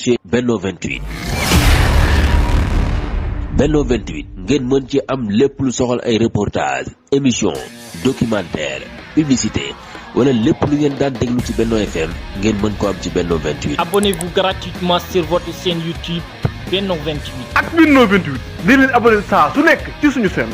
ci Benno 28. Benno 28 ngeen mën ci am lépp lu soxal ay reportage émission documentaire publicité wala lépp lu ngeen daan déglu ci Benno FM ngeen mën ko am ci Benno 28. Abonnez-vous gratuitement sur votre chaîne YouTube Benno 28. ak Benno 28 di leen abonné saa su nekk ci suñu chaîne.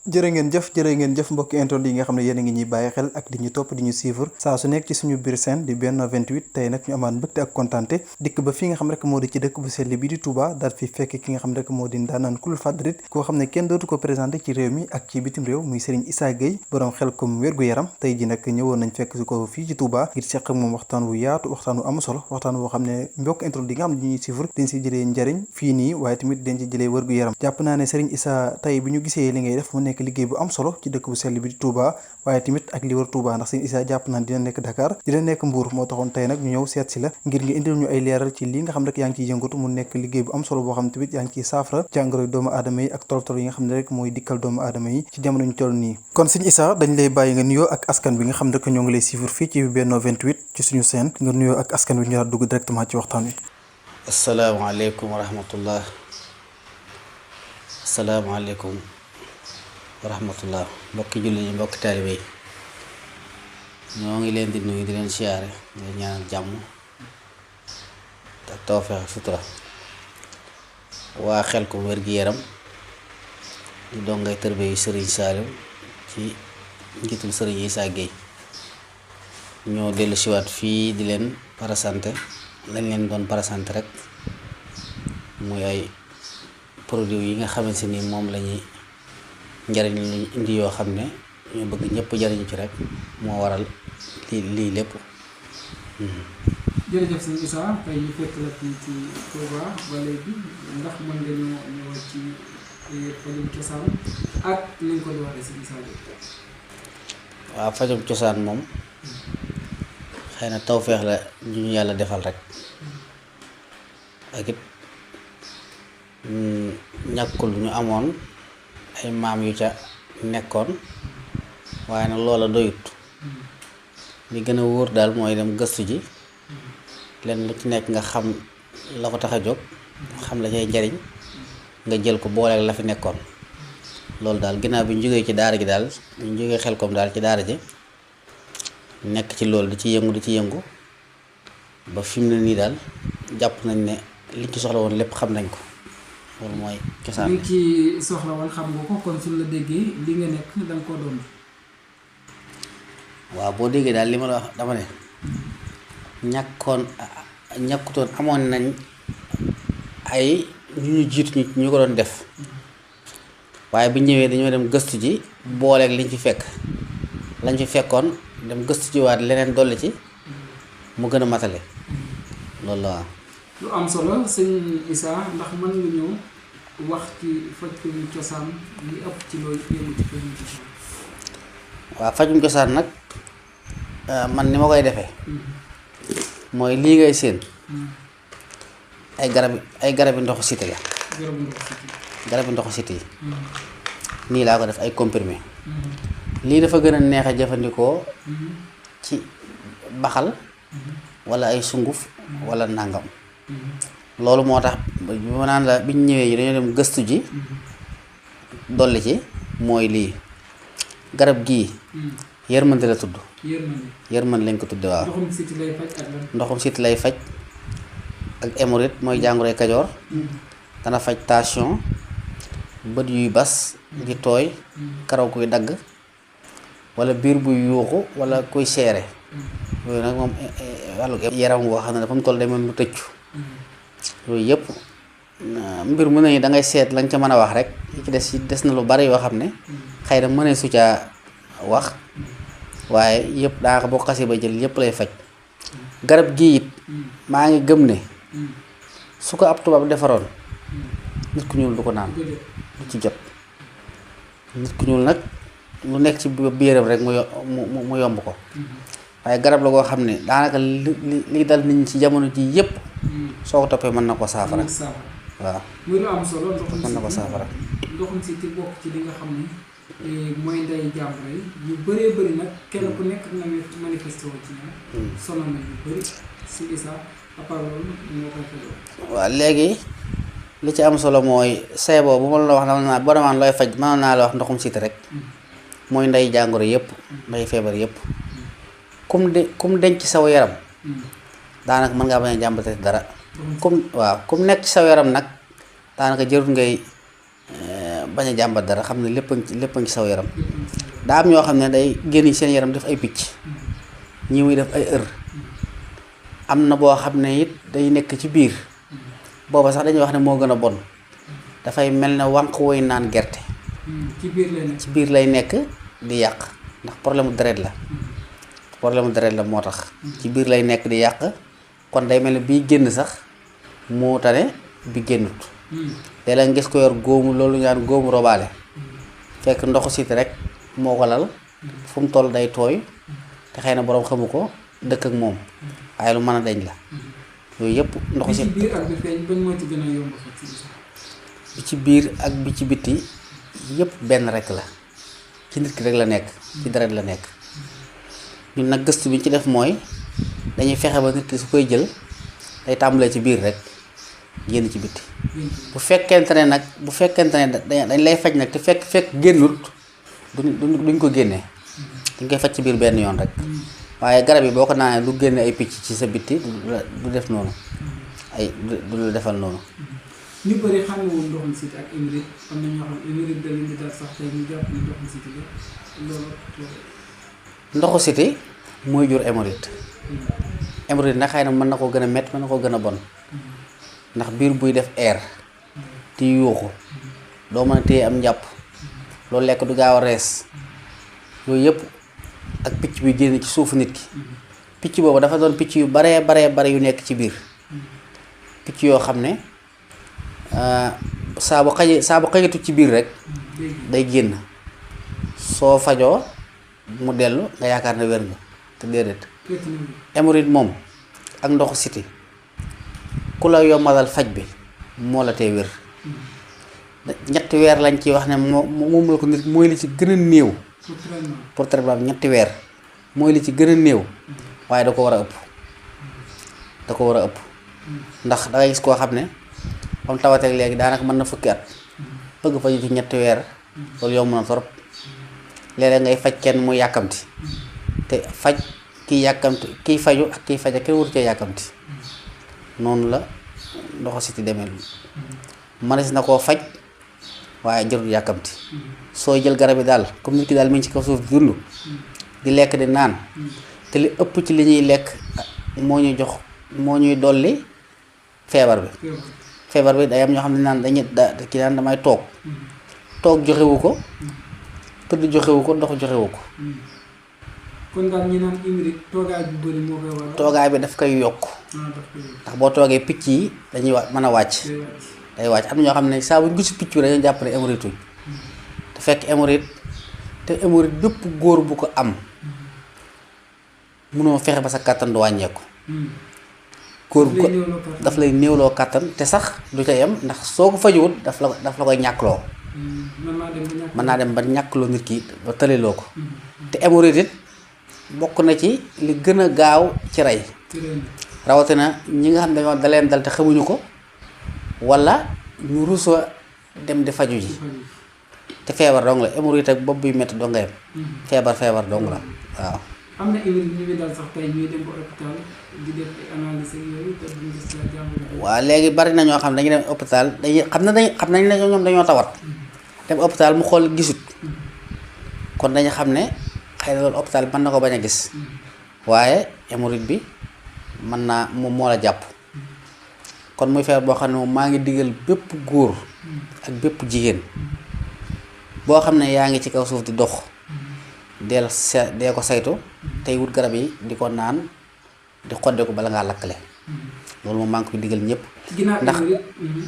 jërë ngeen jëf mbokki internet yi nga xam ne yéen a ngi ñuy bàyyi xel ak di ñu topp di ñu suivre saa su nekk ci suñu biir scène di Benno 28 tey nag ñu amaat mbëgte ak kontaante dikk ba fi nga xam rek moo di ci dëkk bu sell bi di Touba daal fi fekk ki nga xam rek moo di ndaanaan kul fadrit koo xam ne kenn dootu ko présenté ci réew mi ak ci bitim réew muy Serigne Issa Gueye borom Xelcom wér-gu-yaram tey ji nag ñëwoon nañ fekk ko fii ci Touba ngir seq moom waxtaan wu yaatu waxtaan wu am solo waxtaan woo xam ne mbokk internet yi nga xam ne ñuy suivre dañ si jëlee njariñ fii nii waaye tamit dañ ci jëlee wér-gu-yaram jàpp naa ne Serigne Issa tey bi ñu gisee li ngay def mu nekk liggéey bu am solo ci dëkk bu sell bi di Touba waaye tamit ak li wër Touba ndax Serigne Issa jàpp naa dina nekk Dakar dina nekk Mbour moo taxoon tey nag ñu ñëw seet si la ngir nga indil ñu ay leeral ci li nga xam rek yaa ngi ciy yëngatu mu nekk liggéey bu am solo boo xam tamit yaa ngi ciy saafara jàngoro doomu aadama yi ak tolof-tolof yi nga xam ne rek mooy dikkal doomu aadama yi ci jamono ñu toll nii kon Serigne Issa dañ lay bàyyi nga nuyoo ak askan bi nga xam rek ñoo ngi lay suivre fii ci Benno 28 ci suñu chaîne nga nuyoo ak askan bi ñu daal dugg directement ci waxtaan wi. asalaamaaleykum wa rahmatullah asalaamaaleykum wa rahmatullah mbokki julli yi mbokki taalibe yi ñoo ngi leen di nuyu di leen siyaare di leen ñaanal jàmm ak tawfeex ak sutura waa Xelcom wér-gi-yaram di dongay tërbe yu Serigne Saliou ci njiitul Serigne Issa Gueye ñoo dellu siwaat fii di leen parasanté lañ leen doon parasanté rek muy ay produits yi nga xamante ni moom lañuy njariñ lañ indi yoo xam ne ñu bëgg ñëpp jariñu ci rek moo waral lii lépp. jërëjëf sëñ Issa tey ñu fekk la fii ci Touba ba léegi ndax mën nga ñëw ci fajum cosaan ak ni nga ko di waxee sëñ Issa bi. waaw fajum cosaan moom xëy na tawfeex la ñu yàlla defal rek ak it ñàkkul ñu amoon ay maam yu ca nekkoon waaye nag loola doyut li gën a wóor daal mooy dem gëstu ji lenn lu ci nekk nga xam la ko tax a jóg xam la cay njariñ nga jël ko booleeg la fi nekkoon loolu daal ginnaaw bi ñu jógee ci daara ji daal ñu jógee Xelcom daal ci daara ji nekk ci loolu di ci yëngu ba fi mu ne nii daal jàpp nañ ne liñ ci soxla woon lépp xam nañ ko loolu mooy cosaan li ci soxla woon xam nga ko kon suñ la déggee li nga nekk da nga koo doon. waaw boo déggee daal li ma la wax dama ne ñàkkutoon amoon nañ ay ñu jiitu ñu ko doon def waaye bi ñëwee dañoo dem gëstu ji booleeg liñ fi fekk lañ fi fekkoon dem gëstu ji waat leneen dolli ci mu gën a matale loolu la waaw. lu am solo sëñ Issa ndax mën nga ñëw wax ci fajum cosaan li ëpp ci loolu yëngu ci fajum cosaan. waaw fajum cosaan nag man ni ma koy defee mooy lii ngay séen ay garabi ndoxu siti la. garabi ndoxu siti yi nii laa ko def ay comprimé lii dafa gën a neex a jëfandikoo ci baxal wala ay sunguf wala nàngam loolu moo tax ma naan la biñ ñëwee yi dañoo dem gëstu ji dolli ci mooy lii garab gii yërmande la tudd. yërmande lañ ko tudde waaw. ndoxum siti lay faj ak hémorroïde mooy jàngoroy kajoor dana faj tension bët yuy bas di tooy karaw kuy dagg wala biir buy yuuxu wala kuy seere yooyu nag moom wàllu yaram woo xam ne dafa mu toll demee lu tëccu yooyu yëpp mbir mu ne da ngay seet lañ ca mën a wax rek yi ci des na lu bari yoo xam ne xëy na mënee su caa wax waaye yëpp daanaka boo xasee ba jël yëpp lay faj garab gii it maa ngi gëm ne su ko ab tubaab defaroon nit ku ñuul du ko naan du ci jot nit ku ñuul nag lu nekk ci biiram rek mu yomb ko waaye garab la goo xam ne daanaka li dal nit ñi ci jamono ji yëpp soo ko toppee mën na ko saafara waaw. muy lu am solo mën na ko saafara. ndoxum siti bokk ci li nga xam ne mooy ndey jàmbur yi yu bëree bëri nag kenn ku nekk na manifesté wu ci ñoom sonal na yu bëri si Issa à part loolu moo koy fajoo. waaw léegi li ci am solo mooy say boobu bu ma la wax naa boo demaan looy faj mën naa la wax ndoxum siti rek mooy ndey jàngoro yëpp ndey feebar yëpp kum denc ci saw yaram daanaka mën ngaa bañ a jàmbate dara kum nekk ci saw yaram nag daanaka jërut ngay bañ a jàmbat dara xam ne lépp a ngi ci saw yaram daa am ñoo xam ne day génn seen yaram def ay picc ñi muy def ay am na boo xam ne it day nekk ci biir booba sax dañuy wax ne moo gën a bon dafay mel ne wànq woy naan gerte ci biir lay nekk di yàq ndax problème mu deret la moo tax ci biir lay nekk di yàq kon day mel ne bii génn sax moo tane bi génnut léeg-léeg ngis ko yor góomu loolu ñaan góomu robaale fekk ndoxu siti rek moo ko lal fu mu toll day tooy te xëy na boroom xamu ko dëkk ak moom waaye lu mën a dañ la yooyu yëpp ndoxu siti bi ci biir ak bi feeñ bañ moo ci gën a yomb bi ci biir ak bi ci bitti yëpp benn rek la ci nit ki rek la nekk ci deret la nekk ñun nag gëstu bi ñu ci def mooy dañuy fexe ba nit ki su koy jël day tàmbalee ci biir rek génn ci bitti bu fekkente ne dañ lay faj nag te fekk génnut duñ ko génnee dañ koy faj ci biir benn yoon rek waaye garab yi boo ko naanee du génne ay picc ci sa bitti du def noonu du la defal noonu. ñu bëri xamewul ndoxum siti ak hémorroïde am na ñoo xam hémorroïde da leen di dal sax tey ñu jàpp ni ndoxum siti la loolu. ndoxu siti mooy jur hémorroïde. hémorroïde nag xëy na mën na koo gën a métti mën na koo gën a bon ndax biir buy def air di yuuxu doo mën a téye am njàpp loolu lekk du gaaw a rees yooyu yëpp ak picc bi génn ci suufu nit ki picc boobu dafa doon picc yu baree bare yu nekk ci biir picc yoo xam ne saa bu xajatu ci biir rek day génn soo fajoo mu dellu nga yaakaar ne wér nga te déedéet hémorroïde moom ak ndoxu siti ku la yombalal faj bi moo la tee wér 3 weer lañ ci wax ne moom la ko nit mooy li ci gën a néew pour traitement bi 3 weer mooy li ci gën a néew waaye da ko war a ëpp ndax dangay gis koo xam ne comme tawateeg léegi daanaka mën na fukki at bëgg faju ci 3 weer loolu yomb na trop léeg-léeg ngay faj kenn muy yàkkamti te faj kiy yàkkamti kiy faju ak kiy faja kenn waru cee yàkkamti noonu la ndoxu siti demee mënees na koo faj waaye jarul yàkkamti sooy jël garab yi daal comme nit ki daal mi ngi ci kaw suuf di dund di lekk di naan te li ëpp ci li ñuy lekk moo ñuy dolli feebar bi day am ñoo xam ne naan ki naan damay toog joxewu ko tëdd joxewu ko ndox joxewu ko kon daal ñi naan hémorroïde toogaay bu bëri moo koy waral. toogaay bi daf koy yokk ndax boo toogee picc yi dañuy mën a wàcc day wàcc am na ñoo xam ne saa bu ñu gisu picc bi dañuy jàpp ne hémorroïde tuñ te fekk hémorroïde bépp góor bu ko am mënoo fexe ba sa kàttan du wàññeeku góor bu ko daf lay néewloo kàttan te sax du ca yem ndax soo ko fajuwut daf la koy ñàkkloo mën naa dem ba ñàkkloo nit ki ba tëleloo ko te hémorroïde it bokk na ci li gën a gaaw ci rey rawatina ñi nga xam ne dañoo daleen dal te xamuñu ko wala ñu rusoo dem di faju ji te feebar dong la hémorroïde ak bopp buy métti dong nga yem feebar dong la waaw. am na hémorroïde ñu ngi dal sax tey ñuy dem ba hôpital di def analyse ak yooyu te duñ gis la jàngoro. waaw léegi bari na ñoo xam dañuy dem hôpital xam nañ ne ñoom dañoo tawat dem hôpital mu xool gisut kon dañu xam ne xëy na loolu hôpital bi mën na ko bañ a gis waaye hémorroïde bi mën naa moom moo la jàpp kon muy feebar boo xam ne moom maa ngi digal bépp góor ak bépp jigéen boo xam ne yaa ngi ci kaw suuf di dox dee ko saytu tey wut garab yi di ko naan di xodde ko bala ngaa lakkale loolu moom maa ngi koy digal ñëpp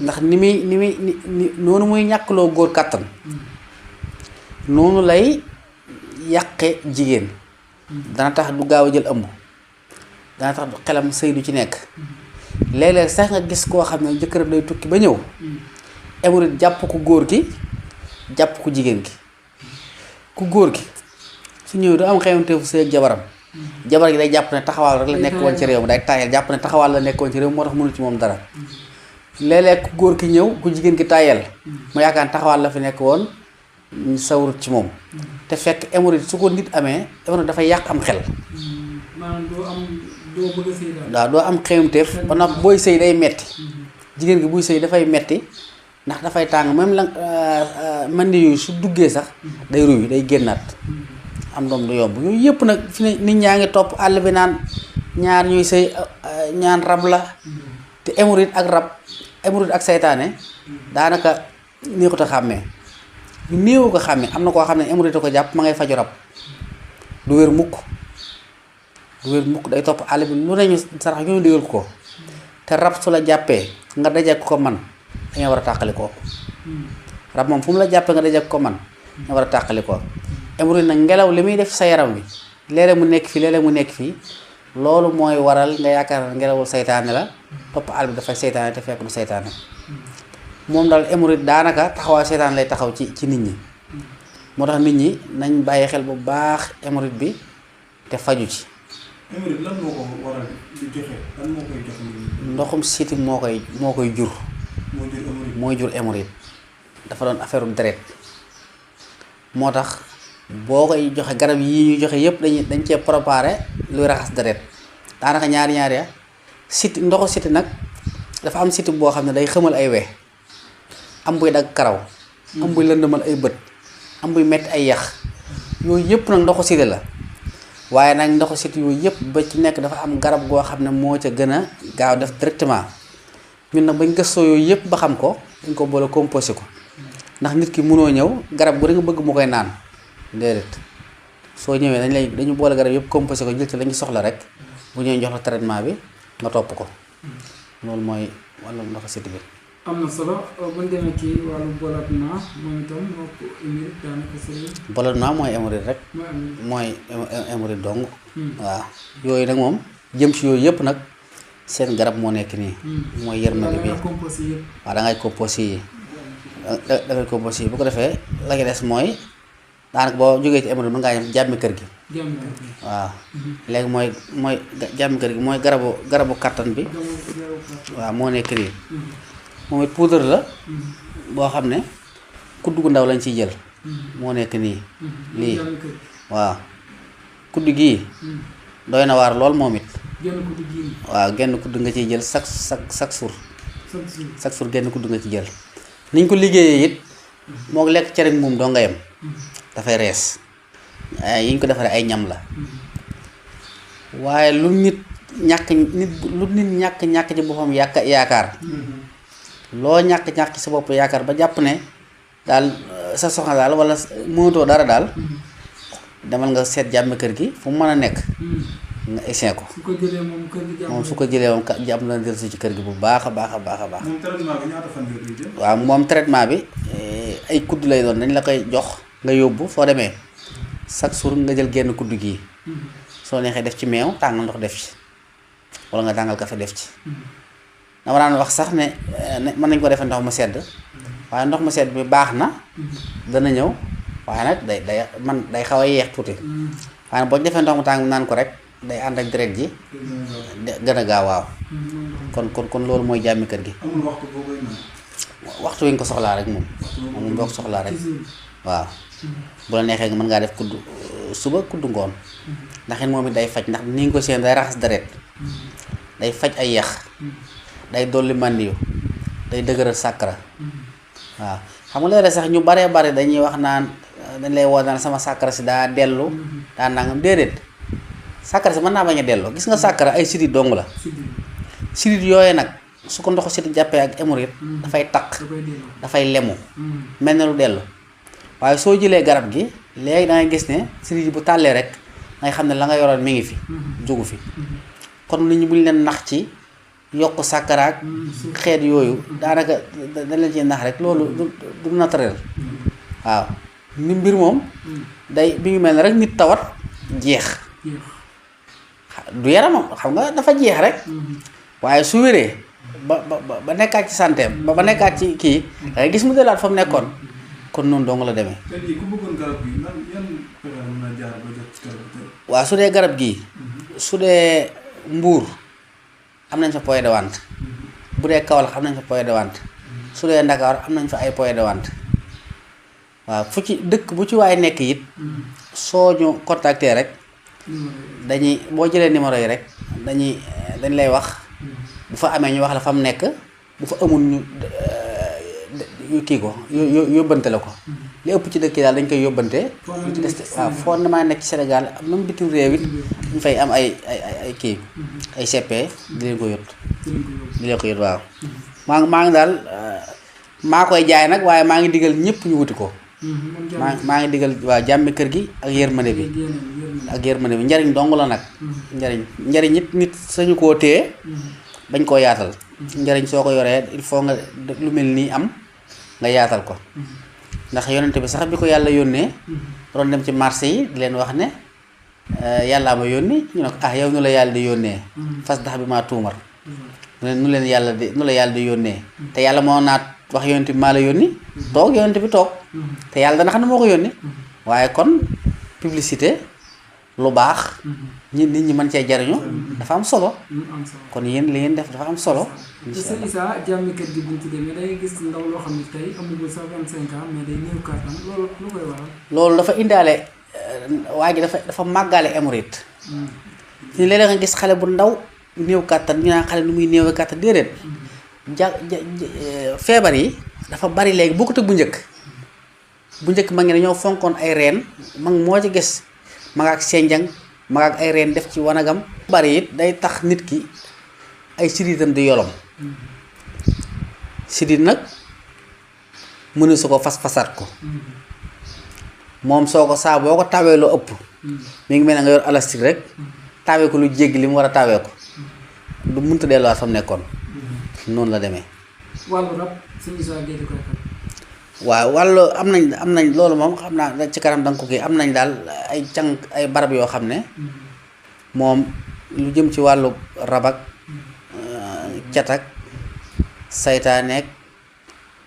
ndax ni muy noonu muy ñàkkloo góor kàttan noonu lay yàqe jigéen dana tax du gaaw a jël ëmb dana tax xelam sëy du ci nekk léeg-léeg sax nga gis koo xam ne jëkkëram day tukki ba ñëw hémorroïde jàpp ko góor gi jàpp ko jigéen gi ku góor gi su ñëwee du am xewanteefu sëy ak jabaram jabar gi day jàpp ne taxawaal rek la nekk woon ci réew mi day tayal jàpp ne taxawaal la nekk woon ci réew mi moo tax mënul ci moom dara léeg-léeg ku góor ki ñëw ku jigéen ki tayal mu yaakaar ne taxawaal la fi nekk woon ñu sawarut ci moom te fekk hémorroïde su ko nit amee hémorroïde dafay yàq am xel maanaam doo bëgg a sëy daal. waaw doo am xewmteef ba nag booy sëy day metti jigéen gi buy sëy dafay metti ndax dafay tàng même la man di yooyu su duggee sax day ruy day génnaat am doom du yomb yooyu yëpp nag fi ne nit ñaa ngi topp àll bi naan ñaar ñuy sëy ñaan rab la te hémorroïde ak rab hémorroïde ak saytaane daanaka neexut a xàmmee ñu néewu ko xàmmee am na koo xam ne hémorroïde ko jàpp ma ngay faju rab du wér mukk day topp àll bi lu ne ñu sarax ñu digal ko te rab su la jàppee nga daje ko man danga war a tàqali ko rab moom fu mu la jàppee nga daje ko man danga war a tàqali ko hémorroïde nag ngelaw li muy def sa yaram wi léeg-léeg mu nekk fii léeg-léeg mu nekk fii loolu mooy waral nga yaakaar ngelawul saytaane la topp àll bi dafay saytaane te fekk du saytaane moom daal hémorroïde daanaka taxawaay saytaane lay taxaw ci nit ñi moo tax nit ñi nañ bàyyi xel bu baax hémorroïde bi te faju ci. hémorroïde lan moo ko waral di joxe lan moo koy joxe ndoxum siti moo koy jur. mooy jur hémorroïde dafa doon affaire deret moo tax boo koy joxe garab yi ñuy joxe yëpp dañ cee préparé luy raxas deret daanaka ñaari ya siti ndoxu siti nag dafa am siti boo xam ne day xëmal ay we am buy dagg karaw am buy lëndëmal ay bët am buy metti ay yax yooyu yëpp nag ndoxu siti la waaye nag ndoxu siti yooyu yëpp ba ci nekk dafa am garab goo xam ne moo ca gën a gaaw def directement ñun nag bañ gëstoo yooyu yëpp ba xam ko dañ ko boole composé ko ndax nit ki mënoo ñëw garab gu rek nga bëgg mu koy naan déedéet soo ñëwee dañu boole garab yëpp composé ko jël ci lañu soxla rek bu ñëwee jox la traitement bi nga topp ko loolu mooy wàllu ndoxu siti bi. am na solo bu ñu demee ci wàllu ballonnement moom itam moo ko hémorroïde daanaka sëriñ. ballonnement mooy hémorroïde rek. mooy hémorroïde dong. waaw yooyu nag moom jëm ci yooyu yëpp nag seen garab moo nekk nii. mooy yërmande bi waaw da ngay composé yi. da ngay composé yi bu ko defee la nga des mooy daanaka boo jógee ci hémorroïde mën ngaa yem jàmmi kër gi. waaw léegi mooy jàmmi kër gi mooy garabu kattan bi. waaw moo nekk nii. moom it poudre la boo xam ne kudd gu ndaw lañ ciy jël moo nekk nii lii waaw kudd gii doy na waar lool moom it waaw genn kudd nga ciy jël chaque jour genn kudd nga ci jël niñ ko liggéeyee it moo lekk cere mbuum doo nga yem dafay rees yi ñu ko defaree ay ñam la waaye lu nit ñàkk ci boppam yaakaar loo ñàkk ci sa bopp yaakaar ba jàpp ne daal sa soxna daal wala mënatoo dara daal demal nga seet jàmm kër gi fu mu mën a nekk nga essayé ko moom su ko jëlee moom jàmm na dellusi ci kër gi bu baax a baax. moom traitement bi ñaata fan nga koy jël. waaw moom traitement bi ay kudd lay doon dañ la koy jox nga yóbbu soo demee chaque jour nga jël genn kudd gii soo neexee def ci meew tàngal ndox def ci wala nga tàngal kafe def ci. dama daan wax sax ne mën nañ ko defee ndox mu sedd waaye ndox mu sedd bi baax na dana ñëw waaye nag day xaw a yeex tuuti waaye nag boo defee ndox mu tàng naan ko rek day ànd ak deret ji gën a gaaw waaw kon loolu mooy jàmmi kër gi. amul waxtu boo koy naan. waxtu wi nga ko soxlaa rek moom boo ko soxlaa rek waaw bu la neexee nga mën ngaa def kudd suba kudd ngoon ndax it moom it day faj ndax ni nga ko seen day raxas deret day faj ay yax day dolli màndiyu day dëgëral sàkkara waaw xam nga léeg-léeg sax ñu baree bari dañuy wax naan dañ lay woo naan sama sàkkara si daa dellu daa nangam déedéet sàkkara si mën naa bañ a dellu gis nga sàkkara ay sidit dong la sidit yooyu nag su ko ndoxu sidit jàppee ak hémorroïde dafay taq dafay lemu mel na lu dellu waaye soo jëlee garab gi léegi da ngay gis ne sidit yi bu tàllee rek ngay xam ne la nga yoroon mi ngi fi jógu fi kon nit ñi buñ leen nax ci yokk sàkkaraak xeet yooyu daanaka dañ leen ci nax rek loolu du naturel waaw ni mbir moom day bi ngi mel ne rek nit tawat jeex du yaramam xam nga dafa jeex rek waaye su wéree ba nekkaat ci santeem ba nekkaat ci kii dangay gis mu delaat fa mu nekkoon kon noonu dong la demee. ku bëggoon garab gi yan pexe mën na jaar ba jot ci garab gi. waaw su dee garab gii su dee Mbuur am nañ fa point de vente bu dee Kaolack am nañ fa point de vente su dee Ndakaar am nañ fa ay point de vente waaw fu ci dëkk bu ci waay nekk it soo ñu contacter rek dañuy boo jëlee numéro yi rek dañ lay wax bu fa amee ñu wax la fa mu nekk bu fa amul ñu kii ko yóbbante la ko li ëpp ci dëkk yi daal dañ koy yóbbante ñu ci des waaw foo na maa nekk ci Sénégal même bitim réew it ñu fay am ay kii ay CP di leen ko yót waaw maa ngi daal maa koy jaay nag waaye maa ngi digal ñëpp ñu wuti ko maa ngi digal waaw jàmmi kër gi ak yërmande bi njariñ dong la nag njariñ it nit sañu koo téye bañ koo yaatal njariñ soo ko yoree il faut nga lu mel nii am nga yaatal ko ndax yonente bi sax bi ko yàlla yónnee doon dem ci marché yi di leen wax ne yàllaa ma yónni ñu ne ko yow nu la yàlla di yónnee fas dax bi maa tuumar nu la yàlla di yónnee te yàlla moo naat wax yonente bi maa la yónni toog yonente bi toog te yàlla dana xam ne moo ko yónni waaye kon publicité lu baax nit ñi mën cee jariñu dafa am solo kon yéen li ngeen def dafa am solo. te sëñ Issa jàmmi kër gi buñ ci demee day gis ndaw loo xam ne tey amagul sax 25 ans mais day néew kàttan loolu lu koy waral. loolu dafa indaale waa ji dafa màggaale émorite. fi léeg-léeg nga gis xale bu ndaw néew kàttan ñu naan xale nu muy néew kàttan déedéet. Feebar yi dafa bari léegi bokkut ak bu njëkk mag ngi dañoo fonkoon ay reen mag moo ci gis mag ak senjang mag ak ay reen def ci wanagam bari it day tax nit ki ay siddiitam di yolom siddiit nag mënu su ko fas-fasaat ko moom soo ko saa boo ko tawee lu ëpp mi ngi mel ne nga yor élastique rek tawee ko lu jéggi li mu war a tawee ko du mënta delluwaat fa mu nekkoon noonu la demee. wàllu rab sëñ Issa Gueye di koy faj. waaw wàllu am nañ loolu moom xam naa ci kanam danga ko kii am nañ daal ay barab yoo xam ne moom lu jëm ci wàllu rabak catak saytaaneek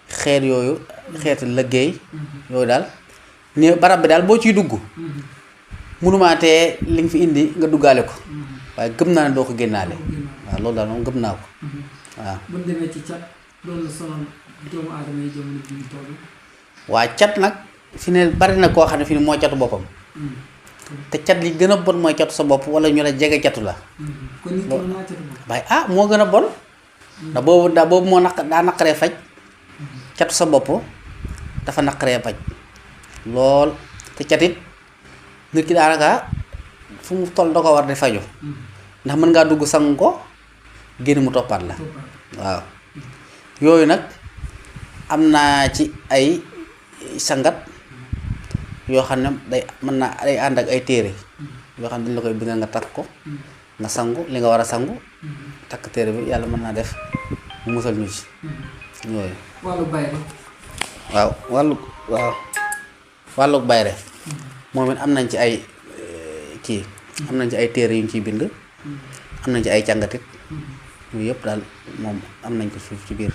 xeet yooyu xeetu liggéey yooyu daal ni barab bi daal boo ciy dugg mënumaa tee li nga fi indi nga duggaale ko waaye gëm naa ne doo ko génnaale waaw loolu daal moom gëm naa ko waaw. bu ñu demee ci cat loolu sonal doomu aadama yi jamono ji ñu toll. waa cat nag fi ne bari na koo xam ne fi ne moo catu boppam te cat li gën a bon mooy catu sa bopp wala ñu la jege catu la. kon nit ki mën naa catu bopp. waaye moo gën a bon ndax boobu moo daa naqaree faj catu sa bopp dafa naqaree faj lool te catit nit ki daanaka fu mu toll da ko war di faju ndax mën ngaa dugg sang ko génn mu toppaat la waaw yooyu nag am naa ci ay sangat yoo xam ne day ànd ak ay téere yoo xam ne dañ la koy bindal nga takk ko nga sangu li nga war a sangu takk téere bi yàlla mën naa def mu musal ñu ci yooyu. wàllu bayre. waaw wàllu bayre moom it am nañ ci ay am nañ ci ay téere yu ñu ciy bind am nañ ci ay càngatit yooyu yëpp daal moom am nañ ko suuf ci biir.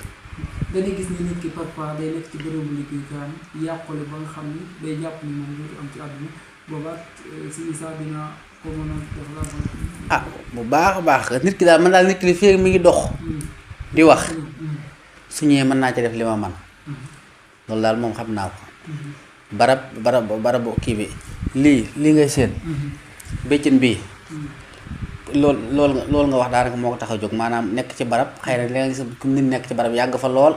dañuy gis ni nit ki parfois day nekk ci bërëbu liggéeyukaayam yàqule ba nga xam ni day jàpp ni moom dootu am ci àdduna boobaa si Issa dina ko mën a def la bu baax a baax nit ki daal man daal nit ki li fii mi ngi dox di wax su ñëwee mën naa ci def li ma man loolu daal moom xam naa ko barab kii bi lii ngay seen béccin bii loolu nga wax daanaka moo ko tax a jóg maanaam nekk ci barab xëy na li nga gis nit nekk ci barab yàgg fa lool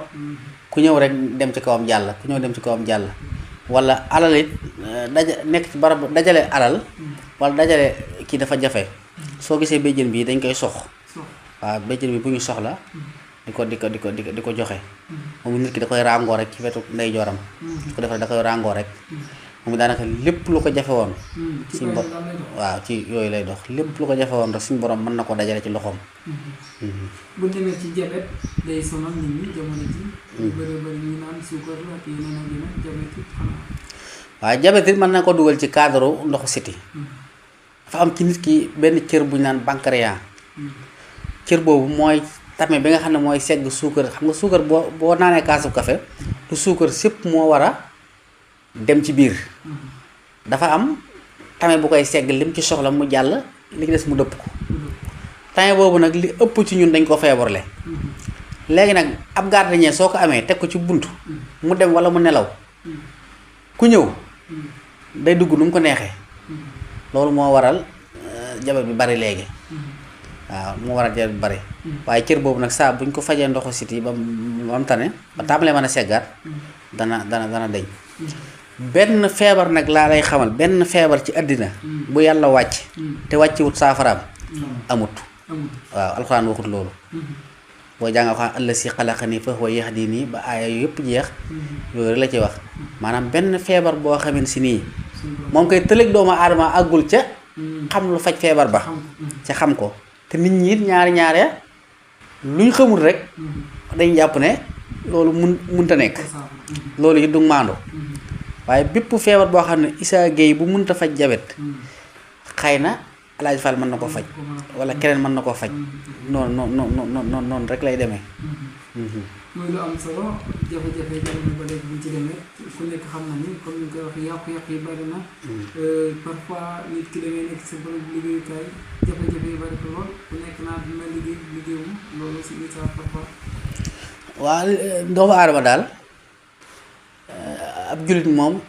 ku ñëw rek dem ci kawam jàll wala alal it nekk ci barab dajale alal wala dajale kii dafa jafe soo gisee béjjën bii dañ koy sox waaw béjjën bi bu ñu soxla di ko joxe moom nit ki da koy ràngoo rek ci wetu ndeyjooram su ko defee da koy ràngoo rek moom daanaka lépp lu ko jafe woon suñ borom waaw ci yooyu lay dox lépp lu ko jafe woon rek suñ borom mën na ko dajale ci loxoom. bu demee ci jabet day sonal nit ñi jamono ji bëri ñu naan suukar la ak yeneen ak yeneen jabet it xanaa. waaw jabet it mën na ko dugal ci cadre ndoxu siti dafa am ci nit ki benn cër bu ñu naan pancréas cër boobu mooy tame bi nga xam ne mooy segg suukar xam nga suukar boo naanee kaasu café du suukar sépp moo war a dem ci biir dafa am tame bu koy segg lim ci soxla mu jàll li ci des mu dëpp ko tame boobu nag li ëpp ci ñun dañ ko feebarle léegi nag ab gardien soo ko amee teg ko ci bunt mu dem wala mu nelaw ku ñëw day dugg nu mu ko neexee loolu moo waral jabet bi bari léegi waaw moo waral jabet bi bari waaye cër boobu nag saa buñ ko fajee ndoxu siti ba mu tane ba tàmbalee mën a seggaat dana deñ benn feebar nag laa lay xamal benn feebar ci àddina bu yàlla wàcc te wàcciwut saafaraam amut waaw alxuraan waxut loolu boo jànga xam allasi xalaqani fa huwa yahdini ba aaya yu yëpp jeex yooyu rek la ci wax maanaam benn feebar boo xamante si nii moom koy tëlëg doomu aadama àggul ca xam lu faj feebar ba ca xam ko te nit ñi it ñaare luñ xamul rek dañ jàpp ne loolu munta nekk loolu it du maandu waaye bépp feebar boo xam ne Issa Gueye bu munta faj jabet xëy na Alaaji Fall mën na ko faj wala keneen mën na ko faj noonu rek lay demee. mooy lu am solo jafe-jafe jamono ba léegi buñ ci demee ku nekk xam na ni comme ni nga koy wax yàqu-yàqu yi bari na parfois nit ki da ngay nekk sa bërëb liggéeyukaay jafe-jafe yi bari ko lool ku nekk naa dina liggéeyum loolu si Issa parfois. waaw doomu aadama daal ab jullit moom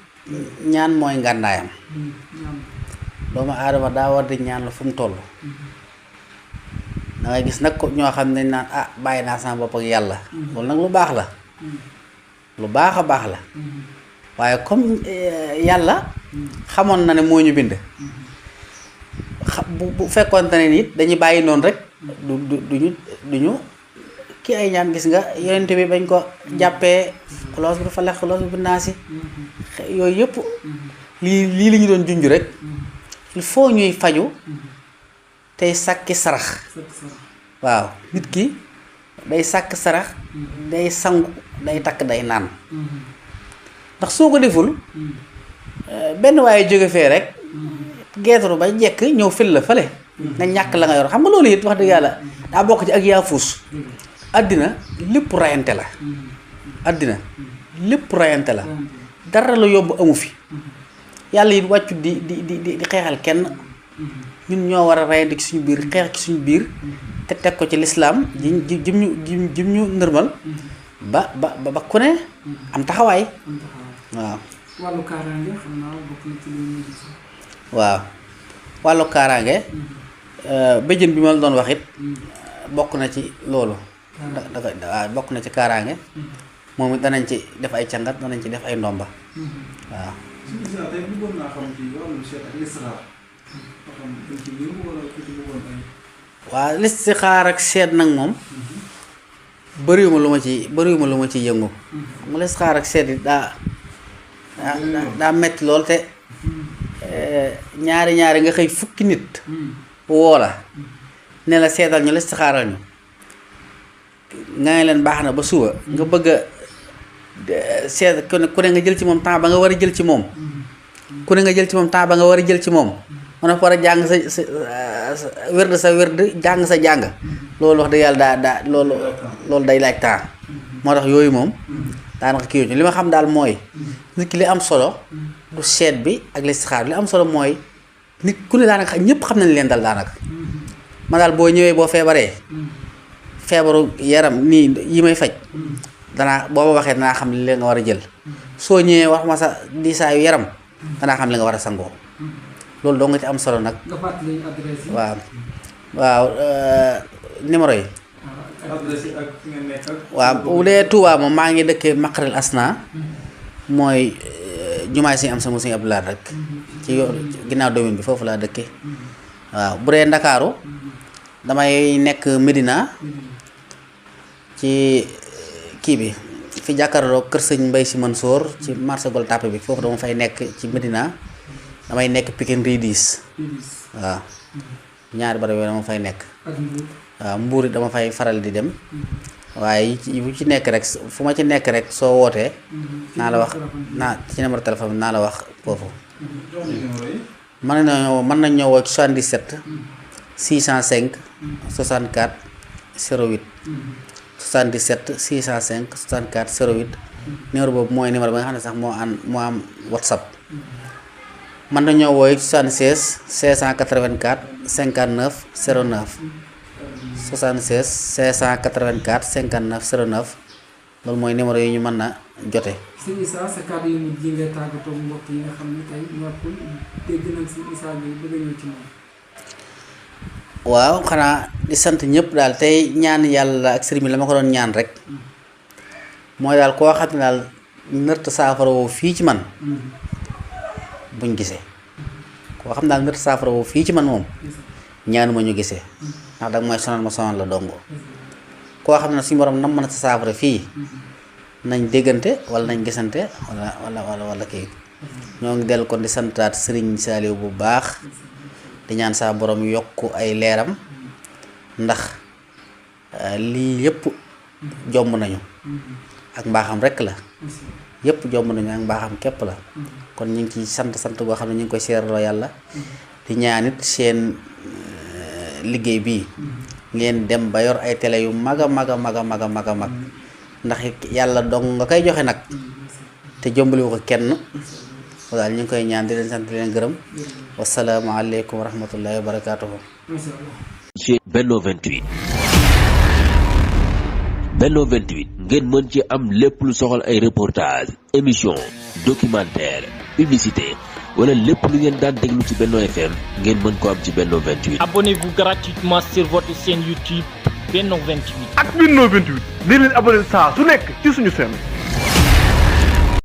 ñaan mooy ngàndaayam doomu aadama daa war di ñaan la fu mu toll da ngay gis nag ko ñoo xam ne naan bàyyi naa sama bopp ak yàlla loolu nag lu baax la lu baax a baax la waaye comme yàlla xamoon na ne moo ñu bind bu fekkoonte ne nit dañuy bàyyi noonu rek duñu ki ay ñaan gis nga yonent bi bañ ko jàppee xoloos bi dafa lex xoloos bi naasi yooyu yëpp lii li ñu doon junj rek il faut ñuy faju tey sàkki sarax waaw nit ki day sàkk sarax day sangu day takk day naan ndax soo ko deful benn waaye jóge fee rek geetaru ba jekk ñëw fil la fële nga ñàkk la nga yor xam nga loolu it wax dëgg yàlla daa bokk ci ak yaafuus àddina lépp rayante la àddina lépp rayante la dara la yomb amu fi yàlla it wàccu di xeexal kenn ñun ñoo war a rayante ci suñu biir xeex ci suñu biir te teg ko ci lislaam jim ñu nërmal ba ku ne am taxawaay waaw wàllu kaaraange xam naa bokk na ci lu ñu gis. waaw wàllu kaaraange béjjën bi ma la doon wax it bokk na ci loolu waaw bokk na ci kaaraange moom it danañ ci def ay cangat danañ ci def ay ndomba waaw waaw listixaar ak seet nag moom bëriwuma lu ma ci yëngu mu listixaar ak seet it daa metti lool te ñaari nga xëy fukki nit woo la ne la seetal ñu listixaaral ñu nga ne leen baax na ba suba nga bëgg a seet ku ne nga jël ci moom temps ba nga war a jël ci moom ku ne nga jël ci moom temps ba nga war a jël ci moom mën a war a jàng sa wérd jàng sa jàng loolu wax dëgg yàlla daa loolu day laaj temps moo tax yooyu moom daanaka kii yooyu li ma xam daal mooy nit ki li am solo du seet bi ak listixaar li am solo mooy nit ku ne daanaka ñëpp xam nañ leen dal daanaka ma daal boo ñëwee boo feebaree feebaru yaram nii yi may faj danaa boo ma waxee danaa xam li nga war a jël soo ñëwee wax ma sa diisaayu yaram danaa xam li nga war a sangoo loolu doo nga ci am solo nag. nga fàttali ñu adresse yi. waaw numéro yi. adresse yi ak fi ngeen nekk ak. waaw bu dee Touba moom maa ngi dëkkee Maqaril Asna mooy jumaay si am sama Sëñ Abdou Lahad rek ci ginnaaw domaine bi foofu laa dëkkee waaw bu dee Ndakaaru damay nekk Medina ci kii bi fi jàkkaarloo kër sëñ Mbay Si Mansour ci marché Gueule Tapée bi foofu dama fay nekk ci Medina damay nekk Pikine Rue 10 waaw ñaari barab yooyu dama fay nekk waaw Mbuur dama fay faral di dem waaye bu ci nekk rek fu ma ci nekk rek soo wootee naa la wax ci numéro téléphone bi naa la wax foofu mën nañ ñëw woo ci 77 605 64 08 77 605 64 08 numéro boobu mooy numéro bi nga xam ne sax moo am WhatsApp mën nañoo wooy 76 684 59 09 76 684 59 09 loolu mooy numéro yi ñu mën na jote. sëñ Issa sa kàddu yu mujj yi ngay tàggatoo mbokk yi nga xam ne tey ñàkkul dégg nañ sëñ Issa bi bëgg ñëw ci moom. waaw xanaa di sant ñëpp daal tey ñaan yàlla ak sëriñ bi la ma ko doon ñaan rek mooy daal koo xam ne daal nërta saafara woo fii ci man buñ gisee koo xam ne daal nërta saafara woo fii ci man moom ñaanu ma ñu gisee ndax danga mooy sonal ma sonal la dongo koo xam ne suñu borom nam mën a sa saafara fii nañ déggante wala nañ gisante wala kii ñoo ngi dellu kon di santaat sëriñ Saliou bu baax di ñaan saa borom yokk ay leeram ndax lii yëpp jomb nañu ak mbaaxam rekk la yëpp jomb nañu ak mbaaxam képp la kon ñu ngi ciy sant boo xam ne ñu ngi koy seeraloo yàlla di ñaanit seen liggéey bii ngeen dem ba yor ay télé yu mag a mag a mag a mag a mag a mag ndax yàlla dong nga koy joxe nag te jombaliwu ko kenn daal ñu ngi koy ñaan di leen sant di leen gërëm wasalaamaaleykum wa rahmatullahi wa barakaatuhu. Benno 28 Benno 28 ngeen mën ci am lépp lu soxal ay reportage émission documentaire publicité wala lépp lu ngeen daan déglu ci Benno FM ngeen mën ko am ci Benno 28. Abonnez-vous gratuitement sur votre chaîne YouTube Benno 28. ak Benno 28 di leen abonné saa su nekk ci suñu chaîne.